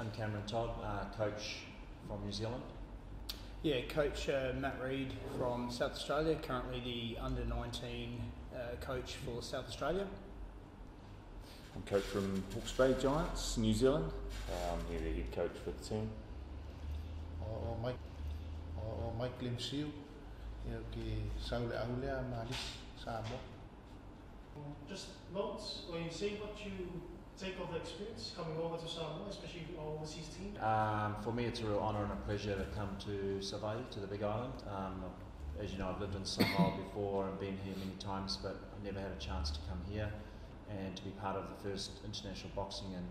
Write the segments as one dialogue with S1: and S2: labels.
S1: I'm Cameron Todd, coach from New Zealand.
S2: Yeah, Coach Matt Reid from South Australia, currently the under-19 coach for South Australia.
S3: I'm coach from Hawke's Bay Giants, New Zealand. I'm here the head coach for the team.
S4: Mike Limsiu, que Saule Aulea Malis Samoa.
S5: Just notes when you say what you take of the experience coming over to Samoa, especially for our overseas team.
S1: For me, it's a real honour and a pleasure to come to Savaii, to the Big Island. As you know, I've lived in Samoa before and been here many times, but I never had a chance to come here, and to be part of the first international boxing in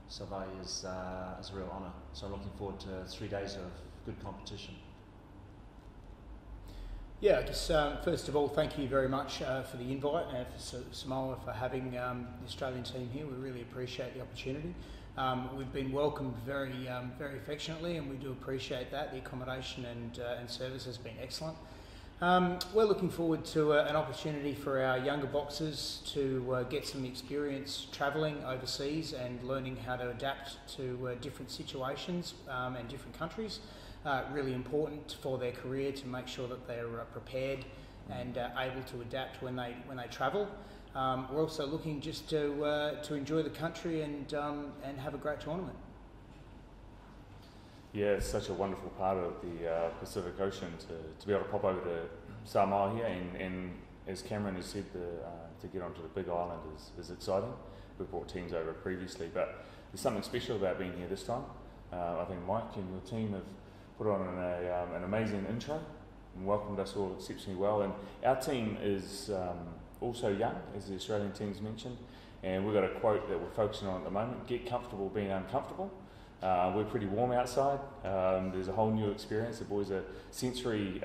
S1: Savaii is a real honour. So I'm looking forward to 3 days of good competition.
S2: Yeah, just first of all, thank you very much for the invite and for Samoa for having the Australian team here. We really appreciate the opportunity. We've been welcomed very affectionately, and we do appreciate that. The accommodation and service has been excellent. We're looking forward to an opportunity for our younger boxers to get some experience travelling overseas and learning how to adapt to different situations and different countries. Really important for their career to make sure that they're prepared and able to adapt when they travel. We're also looking just to enjoy the country and have a great tournament.
S3: Yeah, it's such a wonderful part of the Pacific Ocean to be able to pop over to Samoa here, and as Cameron has said, to get onto the Big Island is exciting. We've brought teams over previously, but there's something special about being here this time. I think Mike and your team have put on an amazing intro and welcomed us all exceptionally well. And our team is also young, as the Australian team's mentioned, and we've got a quote that we're focusing on at the moment: get comfortable being uncomfortable. We're pretty warm outside. There's a whole new experience. The boys are sensory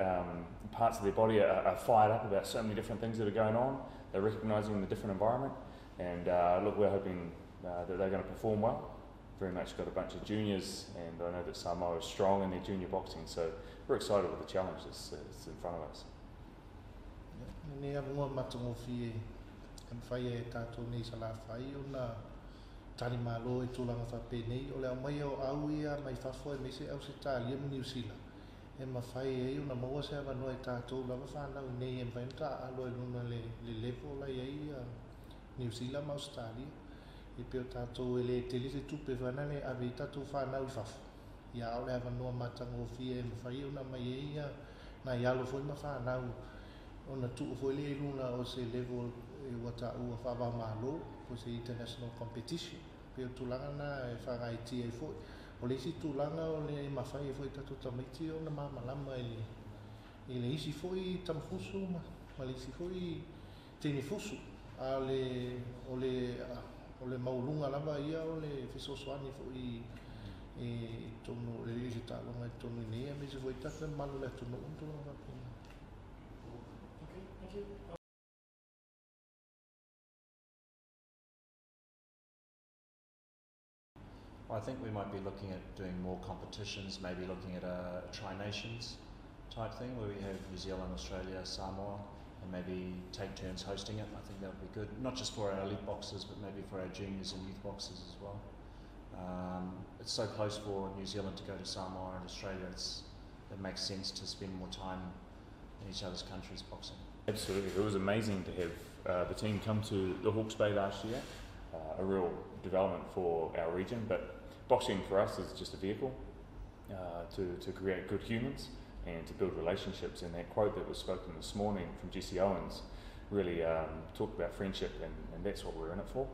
S3: parts of their body are fired up about so many different things that are going on. They're recognising the different environment, and look, we're hoping that they're going to perform well. Very much got a bunch of juniors, and I know that Samoa is strong in their junior boxing, so we're excited with the challenge that's in front of us.
S4: Ni avunga matangofi kan fai e tatou nei sala fai ona tali malo e tulanga fa penei o le mai o au ia mai fafo e mese au se tali mo New Zealand e ma fai e ona mo se ava no e tatou lava fa na nei e venta alo e luna le level la ia New Zealand ma Australia e pe tatou e le tele se tupe vana le ave tatou fa na fafo ia o le ava no matangofi e ma fai ona mai ia na ia lo foi ma fa na ona tu foi le luna o se level e wata u fa va malo po se international competition pe tulanga na e fa ngai ti e foi o le si tulanga o le mafai e foi tatu tamiti o na malama e le isi foi tamfusu ma le si foi tini fusu a le o le maulunga lava ia o le fisoswani foi e tonu le isi talonga tonu nei me se foi tatu malo le tonu va pena.
S5: Okay, thank you.
S1: I think we might be looking at doing more competitions, maybe looking at a Tri-Nations type thing where we have New Zealand, Australia, Samoa, and maybe take turns hosting it. I think that would be good, not just for our elite boxers, but maybe for our juniors and youth boxers as well. It's so close for New Zealand to go to Samoa and Australia, it makes sense to spend more time in each other's countries boxing.
S3: Absolutely, it was amazing to have the team come to the Hawke's Bay last year, a real development for our region, but boxing for us is just a vehicle to create good humans and to build relationships, and that quote that was spoken this morning from Jesse Owens really talked about friendship, and that's what we're in it for.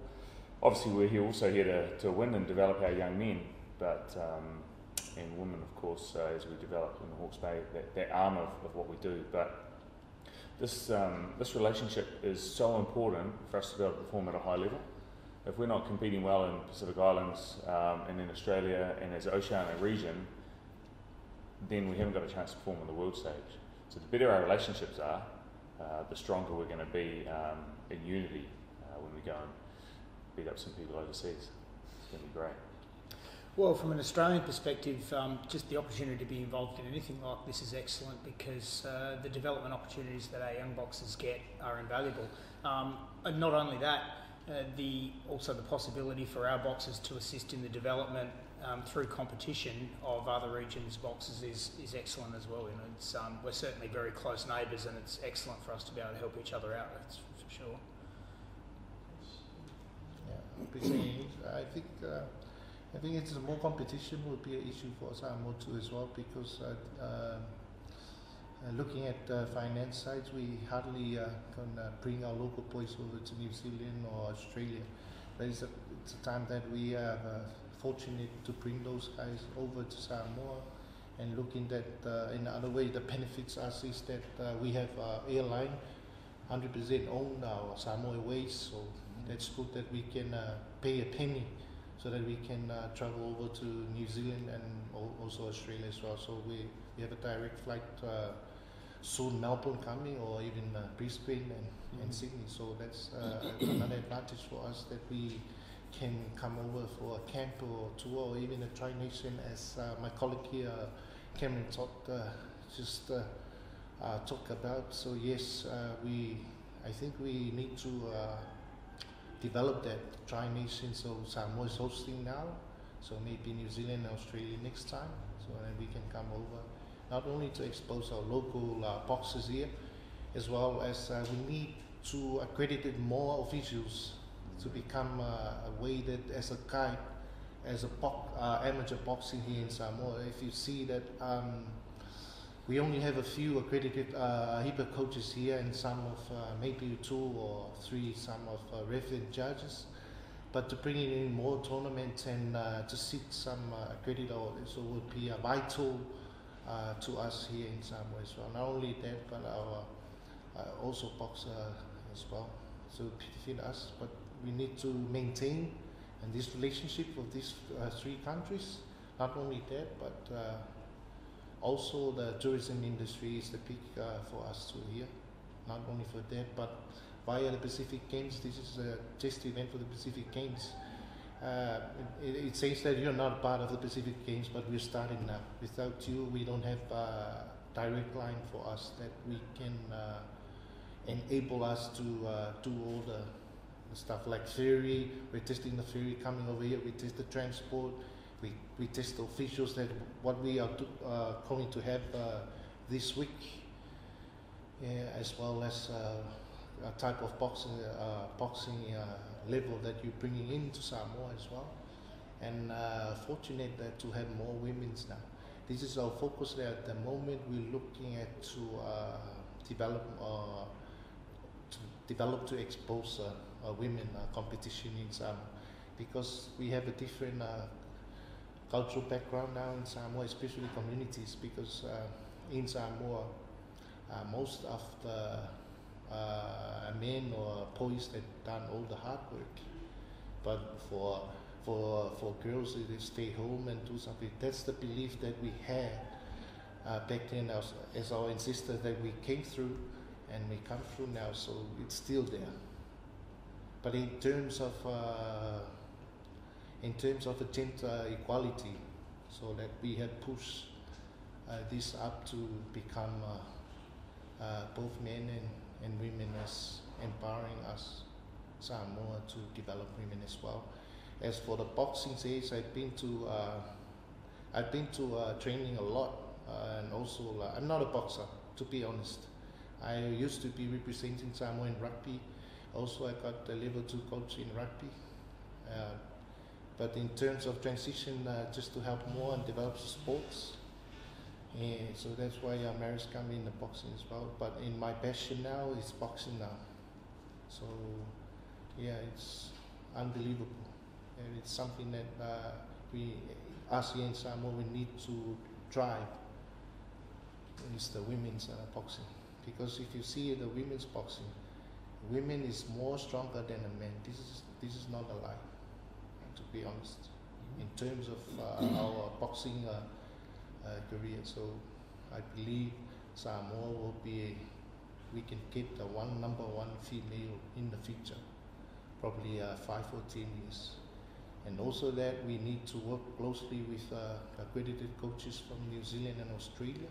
S3: Obviously we're also here to win and develop our young men, but and women of course as we develop in the Hawke's Bay, that arm of what we do. But this relationship is so important for us to be able to perform at a high level. If we're not competing well in Pacific Islands and in Australia and as an Oceania region, then we haven't got a chance to perform on the world stage. So the better our relationships are, the stronger we're going to be in unity when we go and beat up some people overseas. It's going to be great.
S2: Well, from an Australian perspective, just the opportunity to be involved in anything like this is excellent because the development opportunities that our young boxers get are invaluable. And not only that, also the possibility for our boxers to assist in the development through competition of other regions' boxes is excellent as well. You know, it's, we're certainly very close neighbours, and it's excellent for us to be able to help each other out. That's for sure.
S4: Yeah, I think it's more competition will be an issue for Samoa too as well, because looking at the finance sides, we hardly can bring our local boys over to New Zealand or Australia. But it's a time that we are fortunate to bring those guys over to Samoa, and looking that in another way that benefits us is that we have airline 100% own our Samoa Airways, so that's good that we can pay a penny so that we can travel over to New Zealand and also Australia as well. So we have a direct flight soon, Melbourne coming, or even Brisbane and Sydney. So that's another advantage for us, that we can come over for a camp or tour, or even a tri-nation, as my colleague here, Cameron talked about. So yes, I think we need to develop that tri-nation. So Samoa is hosting now, so maybe New Zealand and Australia next time, so then we can come over, not only to expose our local boxers here, as well as we need to accredit more officials to become a way that as a guide, as a amateur boxing here in Samoa. If you see that we only have a few accredited HIPA coaches here, and some of maybe 2 or 3, some of referee judges. But to bring in more tournaments and to seek some accredited audits, so would be vital to us here in Samoa as well. Not only that, but our also boxer as well. So benefit us, but we need to maintain and this relationship with these 3 countries. Not only that, but also the tourism industry is the big for us too here. Not only for that, but via the Pacific Games. This is a test event for the Pacific Games. It says that you're not part of the Pacific Games, but we're starting now. Without you, we don't have a direct line for us that we can enable us to do all the stuff like ferry. We're testing the ferry coming over here. We test the transport. We test the officials, that what we are going to have this week, as well as a type of boxing level that you're bringing into Samoa as well. And fortunate that to have more women's now. This is our focus there at the moment. We're looking at to develop to expose women competition in Samoa, because we have a different cultural background now in Samoa, especially communities, because in Samoa most of the men or boys that done all the hard work, but for girls they stay home and do something. That's the belief that we had back then as our ancestors, that we came through and we come through now, so it's still there. But in terms of the gender equality, so that we have pushed this up to become both men and women, as empowering us Samoa to develop women as well. As for the boxing says, I've been to training a lot, and also I'm not a boxer, to be honest. I used to be representing Samoa in rugby. Also, I got a level 2 coach in rugby. But in terms of transition, just to help more and develop sports, so that's why Maris come in the boxing as well. But in my passion now is boxing now. So yeah, it's unbelievable, and it's something that us here in Samoa, we need to drive. Is the women's boxing, because if you see the women's boxing, women is more stronger than the men. This is not a lie, to be honest, in terms of our boxing career. So I believe Samoa will be, we can get the number one female in the future, probably 5 or 10 years. And also that we need to work closely with accredited coaches from New Zealand and Australia,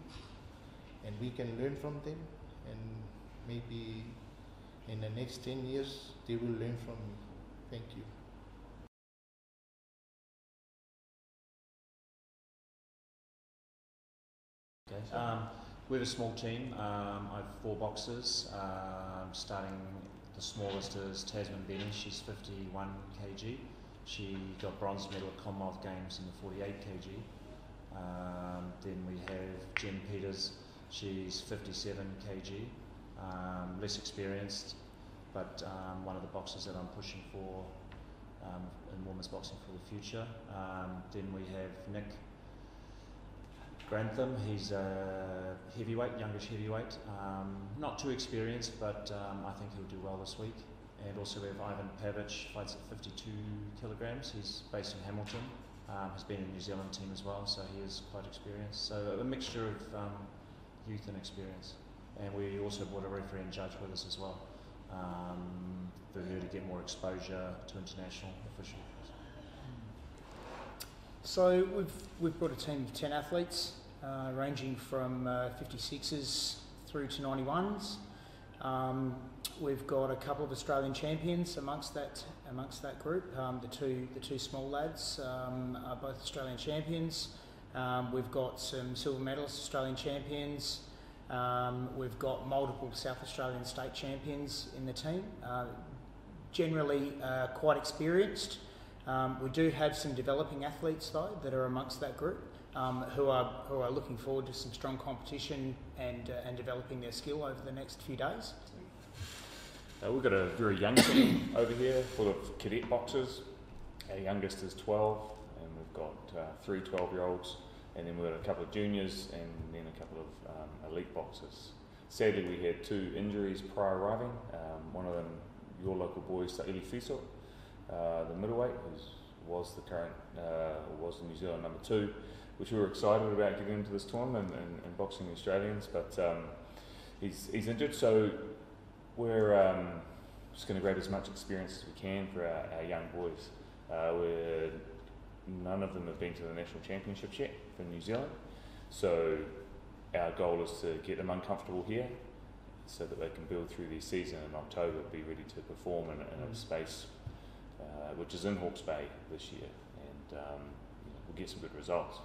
S4: and we can learn from them, and maybe in the next 10 years they will learn from me. Thank you.
S1: We have a small team. I have 4 boxers. Starting the smallest is Tasman Benny. She's 51 kg. She got bronze medal at Commonwealth Games in the 48 kg. Then we have Jen Peters. She's 57 kg. Less experienced, but one of the boxers that I'm pushing for in women's boxing for the future. Then we have Nick Grantham. He's a heavyweight, youngish heavyweight. Not too experienced, but I think he'll do well this week. And also we have Ivan Pavic, fights at 52 kilograms. He's based in Hamilton. Has been in the New Zealand team as well, so he is quite experienced. So a mixture of youth and experience. And we also brought a referee and judge with us as well, for her to get more exposure to international officials.
S2: So we've brought a team of 10 athletes, ranging from 56s through to 91s. We've got a couple of Australian champions amongst that group. The two small lads are both Australian champions. We've got some silver medalist Australian champions. We've got multiple South Australian state champions in the team. Generally quite experienced. We do have some developing athletes though that are amongst that group who are looking forward to some strong competition and developing their skill over the next few days.
S3: We've got a very young team over here full of cadet boxers. Our youngest is 12, and we've got 3 12-year-olds, and then we've got a couple of juniors and then a couple of elite boxers. Sadly, we had 2 injuries prior arriving. One of them, your local boy, Eli Fiso, the middleweight, who was the current, was the New Zealand number 2, which we were excited about getting into this tournament and boxing the Australians, but he's injured, so we're just going to grab as much experience as we can for our young boys. None of them have been to the national championships yet for New Zealand, so our goal is to get them uncomfortable here so that they can build through their season in October, be ready to perform in a space which is in Hawke's Bay this year, and we'll get some good results.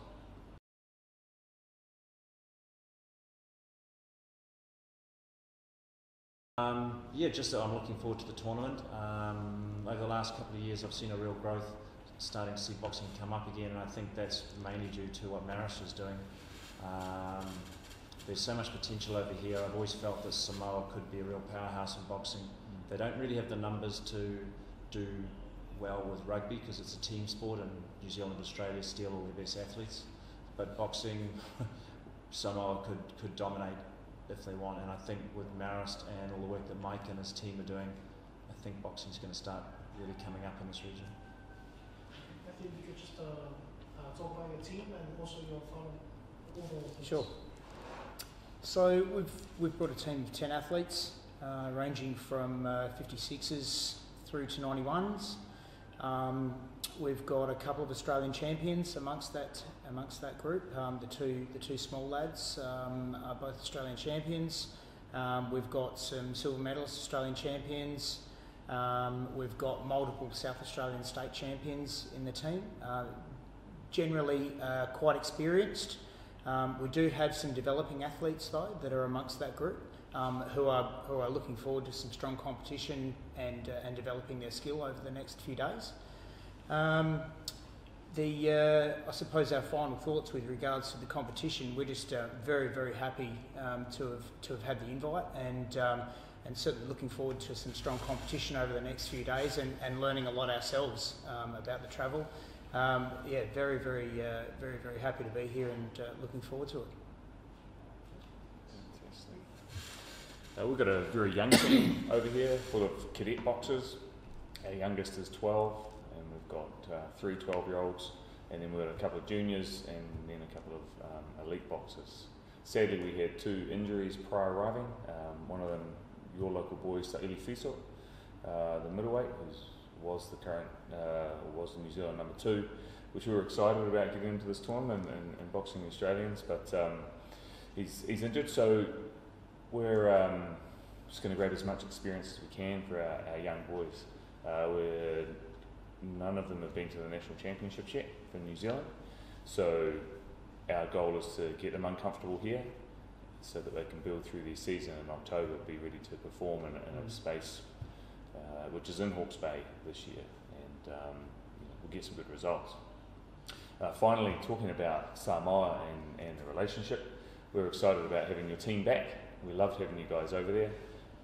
S1: I'm looking forward to the tournament. Over the last couple of years I've seen a real growth, starting to see boxing come up again, and I think that's mainly due to what Marist is doing. There's so much potential over here. I've always felt that Samoa could be a real powerhouse in boxing. They don't really have the numbers to do well with rugby because it's a team sport and New Zealand and Australia steal all their best athletes. But boxing, Samoa could dominate if they want, and I think with Marist and all the work that Mike and his team are doing, I think boxing is going to start really coming up in this region.
S5: I think you could just talk about your team and also your overall team.
S2: Sure. So we've brought a team of 10 athletes, ranging from 56s through to 91s. We've got a couple of Australian champions amongst that group. The two small lads are both Australian champions. We've got some silver medalist Australian champions. We've got multiple South Australian state champions in the team. Generally quite experienced. We do have some developing athletes though that are amongst that group who are looking forward to some strong competition and developing their skill over the next few days. I suppose our final thoughts with regards to the competition, we're just very, very happy to have had the invite and certainly looking forward to some strong competition over the next few days and learning a lot ourselves about the travel. Very, very, very happy to be here and looking forward to it.
S3: We've got a very young team over here full of cadet boxers. Our youngest is 12, and we've got 3 12-year-olds, and then we've got a couple of juniors and then a couple of elite boxers. Sadly, we had 2 injuries prior arriving. One of them, your local boy, Eli Fiso, the middleweight, who was the current, was the New Zealand number 2, which we were excited about getting into this tournament and boxing the Australians, but he's injured, so we're just going to grab as much experience as we can for our young boys. None of them have been to the national championships yet for New Zealand, so our goal is to get them uncomfortable here so that they can build through their season in October, be ready to perform in a space which is in Hawke's Bay this year, and we'll get some good results. Finally, talking about Samoa and the relationship, we're excited about having your team back. We loved having you guys over there.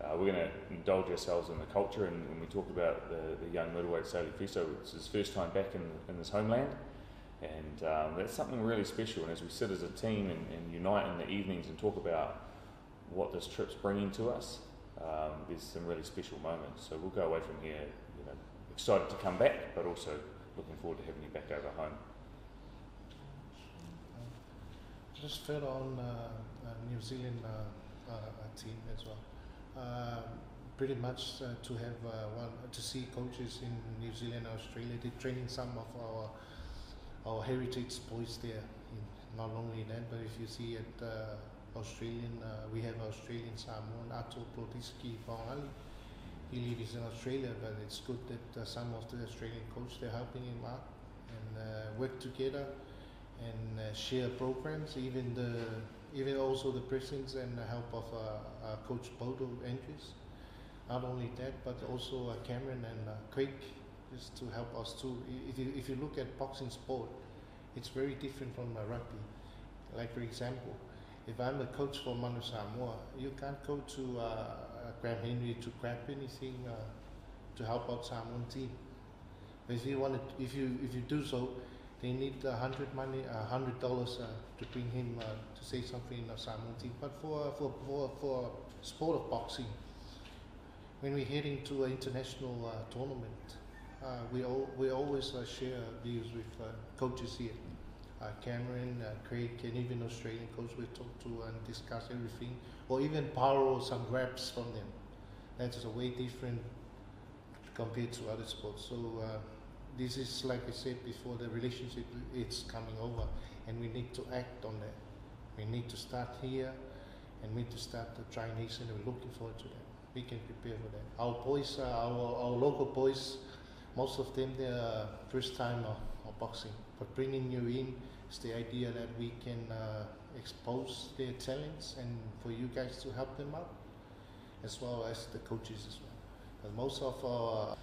S3: We're going to indulge ourselves in the culture, and when we talk about the young middleweight Sauli Fiso, it's his first time back in this homeland, and that's something really special. And as we sit as a team and unite in the evenings and talk about what this trip's bringing to us, there's some really special moments. So we'll go away from here, excited to come back, but also looking forward to having you back over home.
S4: Just further on New Zealand team as well. Pretty much to have to see coaches in New Zealand and Australia. They're training some of our heritage boys there. Not only that, but if you see at Australian, we have Australian Samoan Ato Plotitsky Paongali. He lives in Australia, but it's good that some of the Australian coaches, they're helping him out and work together and share programs. Even also the presidents and the help of Coach Bodo Andrews. Not only that, but also Cameron and Craig, just to help us too. If you look at boxing sport, it's very different from rugby. Like for example, if I'm a coach for Manu Samoa, you can't go to Graham Henry to grab anything to help out Samoan team. But if you do so, they need $100 to bring him to say something in the Samoan team. But for sport of boxing, when we're heading to an international tournament, we always share views with coaches here. Cameron, Craig, and even Australian coach, we talk to and discuss everything, or even borrow some grabs from them. That's a way different compared to other sports. So this is, like I said before, the relationship, it's coming over, and we need to act on that. We need to start here, and we need to start the Tri-Nation, and we're looking forward to that. We can prepare for that. Our boys, our local boys, most of them, they're first time of boxing. But bringing you in is the idea that we can expose their talents and for you guys to help them out, as well as the coaches as well. But most of our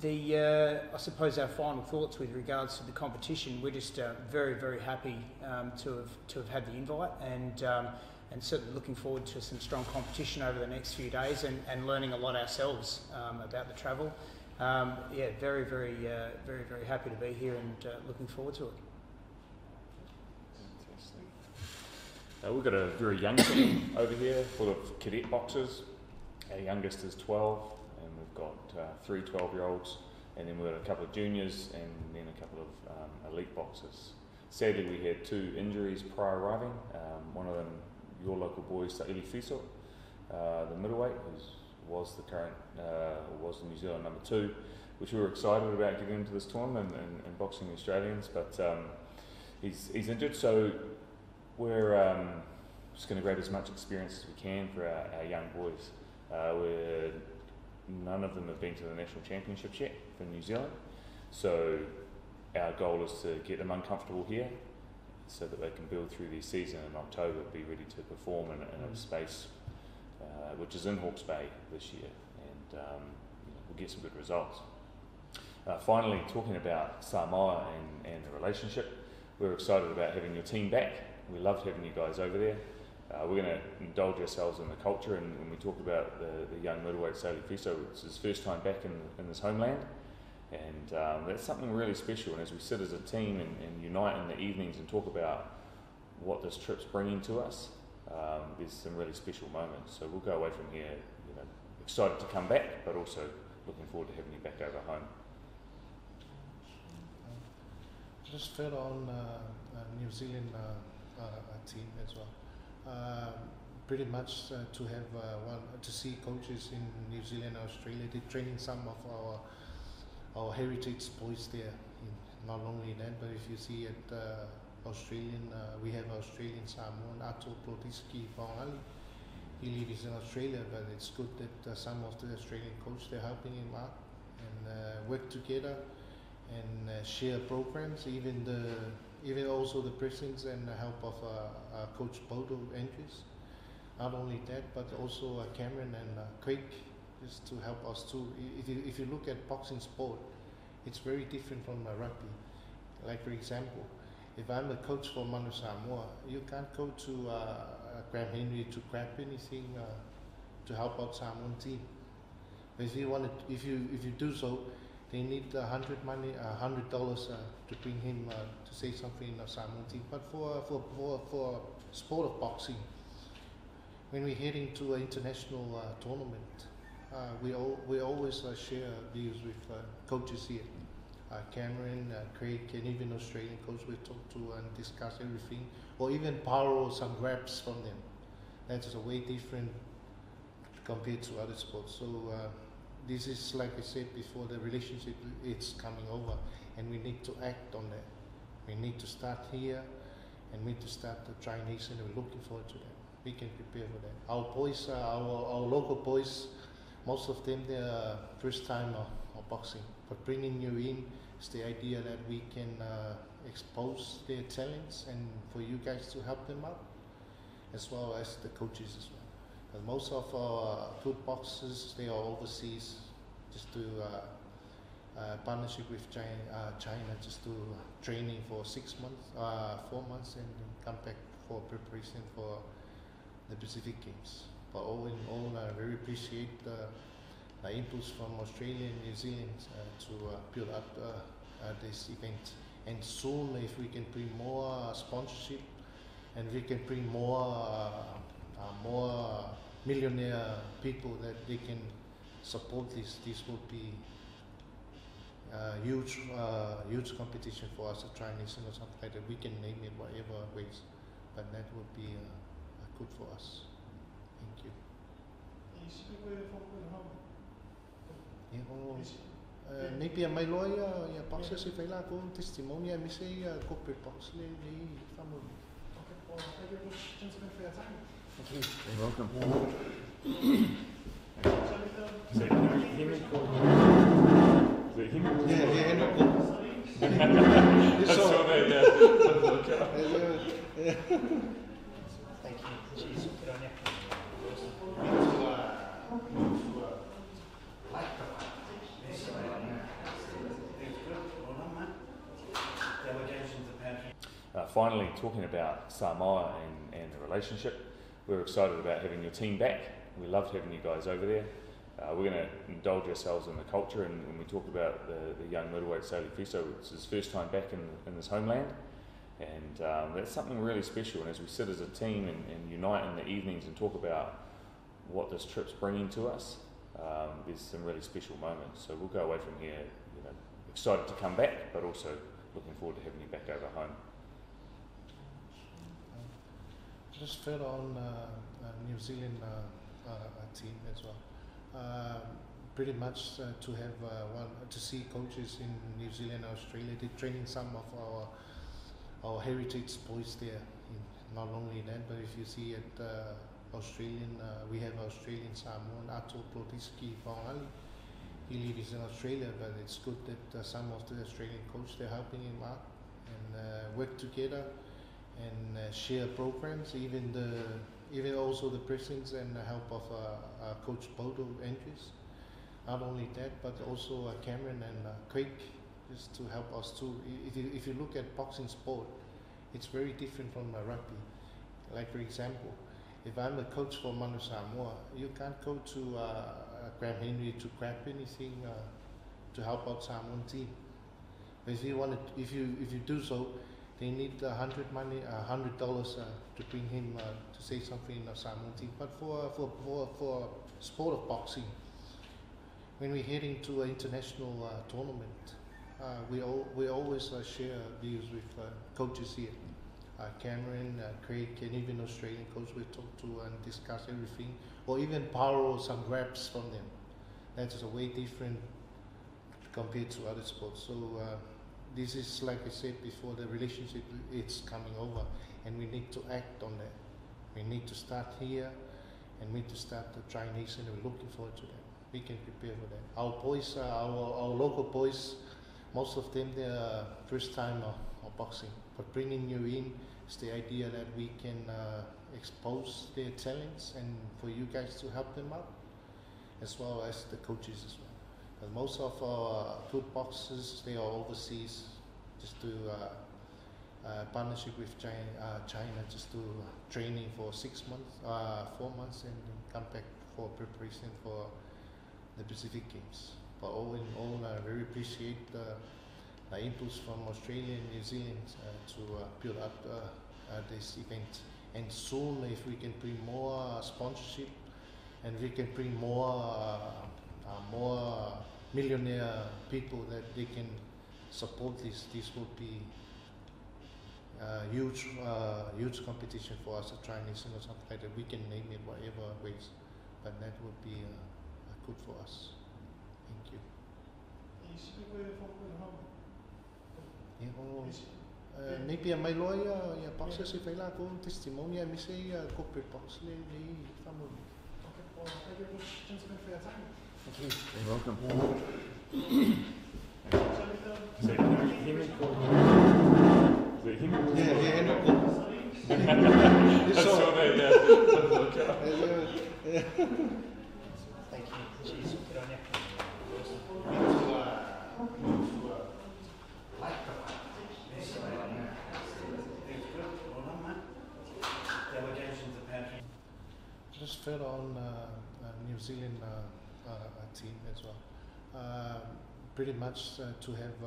S2: I suppose our final thoughts with regards to the competition, we're just very, very happy to have had the invite, and certainly looking forward to some strong competition over the next few days and learning a lot ourselves about the travel. Very, very, very happy to be here and looking forward to it.
S3: Fantastic. We've got a very young team over here, full of cadet boxers. Our youngest is 12, and we've got 3 12-year-olds, and then we've got a couple of juniors, and then a couple of elite boxers. Sadly, we had 2 injuries prior arriving. One of them, your local boy, Sauli Fiso, the middleweight, who was the New Zealand number 2, which we were excited about getting into this tournament and boxing the Australians, but he's injured, so we're just going to grab as much experience as we can for our young boys. None of them have been to the national championships yet for New Zealand, so our goal is to get them uncomfortable here so that they can build through their season in October, be ready to perform in a space which is in Hawke's Bay this year, and we'll get some good results. Finally, talking about Samoa and the relationship, we're excited about having your team back. We loved having you guys over there. We're going to indulge ourselves in the culture, and when we talk about the young middleweight Sauli Fiso, it's his first time back in this homeland, and that's something really special. And as we sit as a team and unite in the evenings and talk about what this trip's bringing to us, there's some really special moments. So we'll go away from here, excited to come back, but also looking forward to having you back over home.
S4: Just further on New Zealand team as well. Pretty much to have to see coaches in New Zealand and Australia. They're training some of our heritage boys there. Not only that, but if you see at Australian, we have Australian Samoan Ato Plotitsky Paongali. He lives in Australia, but it's good that some of the Australian coaches, they're helping him out and work together and share programs. even also the presence and the help of Coach Bodo Andrews. Not only that, but also Cameron and Craig, just to help us too. If you look at boxing sport, it's very different from rugby. Like for example, if I'm a coach for Manu Samoa, you can't go to Graham Henry to grab anything to help out Samoan team. But if you do so, they need $100 to bring him to say something in the Samoan team. But for sport of boxing, when we're heading to an international tournament, we always share views with coaches here. Cameron, Craig, and even Australian coach we talk to and discuss everything, or even borrow some grabs from them. That is a way different compared to other sports. So this is, like I said before, the relationship, it's coming over, and we need to act on that. We need to start here, and we need to start the Tri-Nation, and we're looking forward to that. We can prepare for that. Our boys, our local boys, most of them, they're first time of boxing. But bringing you in is the idea that we can expose their talents and for you guys to help them out, as well as the coaches as well. But most of our good boxers, they are overseas, just to partnership with China, just to training for 6 months, 4 months, and then come back for preparation for the Pacific Games. But all in all, I very appreciate the inputs from Australia and New Zealand to build up this event. And soon, if we can bring more sponsorship, and we can bring more millionaire people that they can support this will be huge competition for us, a Tri-Nation or something like that. We can name it whatever ways, but that would be good for us. Thank you. Maybe a mai loa ia boxer se fai la ko testimony mi sei corporate box le family.
S5: Okay, well, thank you, gentlemen, for your time.
S3: Thank you. You're welcome.
S5: So,
S2: Thank you. Cheers. Good on you.
S3: Finally, talking about Samoa and the relationship, we're excited about having your team back. We loved having you guys over there. We're going to indulge ourselves in the culture, and when we talk about the young middleweight Sauli Fiso, it's his first time back in this homeland, and that's something really special. And as we sit as a team and unite in the evenings and talk about what this trip's bringing to us, there's some really special moments. So we'll go away from here, excited to come back, but also looking forward to having you back over home.
S4: Just further on New Zealand team as well. Pretty much to have to see coaches in New Zealand and Australia. They're training some of our heritage boys there. Not only that, but if you see at Australian, we have Australian Samoan Ato Plotitsky Paongali. He lives in Australia, but it's good that some of the Australian coaches, they're helping him out and work together and share programs, even also the presence and the help of Coach Bodo Andrews. Not only that, but also Cameron and Craig, just to help us too. If you look at boxing sport, it's very different from rugby. Like for example, if I'm a coach for Manu Samoa, you can't go to Graham Henry to grab anything to help out Samoan team. But if you do so, they need $100 to bring him to say something in the Samoan team. But for sport of boxing, when we're heading to an international tournament, we always share views with coaches here. Cameron, Craig, and even Australian coach we talk to and discuss everything, or even borrow some grabs from them. That is a way different compared to other sports. So this is, like I said before, the relationship, it's coming over, and we need to act on that. We need to start here, and we need to start the Tri-Nation, and we're looking forward to that. We can prepare for that. Our boys, our local boys, most of them, they're first time of boxing. But bringing you in is the idea that we can expose their talents and for you guys to help them out, as well as the coaches as well. But most of our good boxers, they are overseas, just to partnership with China, just to training for 6 months, 4 months, and then come back for preparation for the Pacific Games. But all in all, I very appreciate the impulse from Australia and New Zealand to build up this event. And soon, if we can bring more sponsorship, and we can bring more millionaire people that they can support this will be huge competition for us, a tri-nation or something like that. We can name it whatever ways, but that would be good for us. Thank you. Maybe a mai loa ia boxer se fai la ko testimony mi se corporate box le famu.
S5: Okay, well, thank you very much, gentlemen, for your time.
S4: Thank you.
S3: You're welcome.
S2: Thank you. Cheers. Good on you.
S4: Just further on New Zealand team as well. Pretty much to have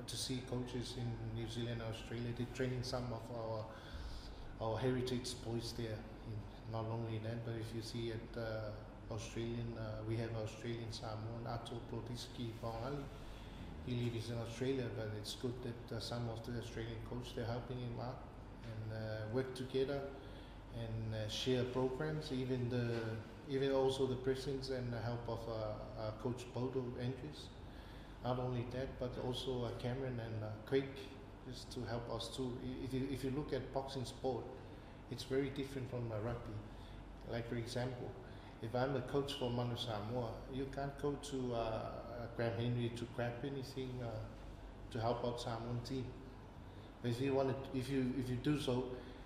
S4: to see coaches in New Zealand and Australia. They're training some of our heritage boys there. Not only that, but if you see at Australian, we have Australian Samoan Ato Plotitsky Paongali. He lives in Australia, but it's good that some of the Australian coaches, they're helping him out and work together and share programs. Even also the presence and the help of Coach Bodo Andrews. Not only that, but also Cameron and Craig, just to help us too. If you look at boxing sport, it's very different from rugby. Like for example, if I'm a coach for Manu Samoa, you can't go to Graham Henry to grab anything to help out Samoan team. But if you do so,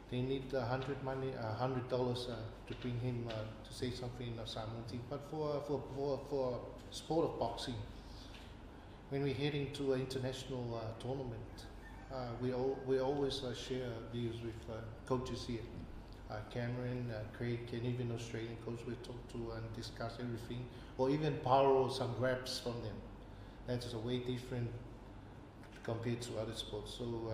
S4: they need $100 to bring him to say something in a Samoan team. But for sport of boxing, when we're heading to an international tournament, we always share views with coaches here. Cameron, Craig, and even Australian coach, we talk to and discuss everything, or even borrow some grabs from them. That's a way different compared to other sports. So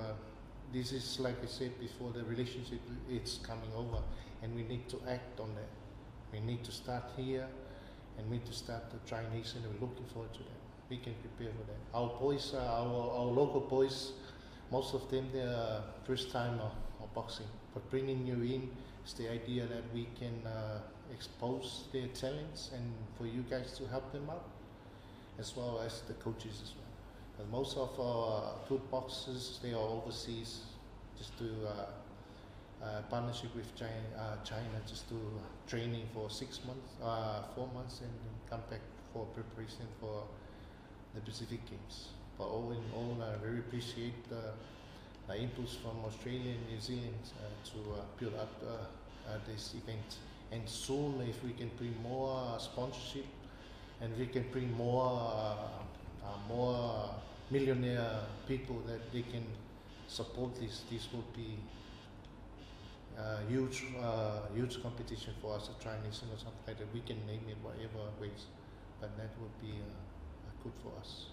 S4: this is, like I said before, the relationship, it's coming over, and we need to act on that. We need to start here, and we need to start the tri-nation, and we're looking forward to that. We can prepare for that. Our boys, our local boys, most of them, they're first time of boxing. But bringing you in is the idea that we can expose their talents and for you guys to help them out, as well as the coaches as well. But most of our good boxers, they are overseas, just to partnership with China, just to training for 6 months, 4 months, and then come back for preparation for the Pacific Games. But all in all, I very appreciate the impulse from Australia and New Zealand to build up this event. And soon, if we can bring more sponsorship, and we can bring more millionaire people that they can support this will be huge competition for us, a tri-nation or something like that. We can name it whatever ways, but that would be good for us.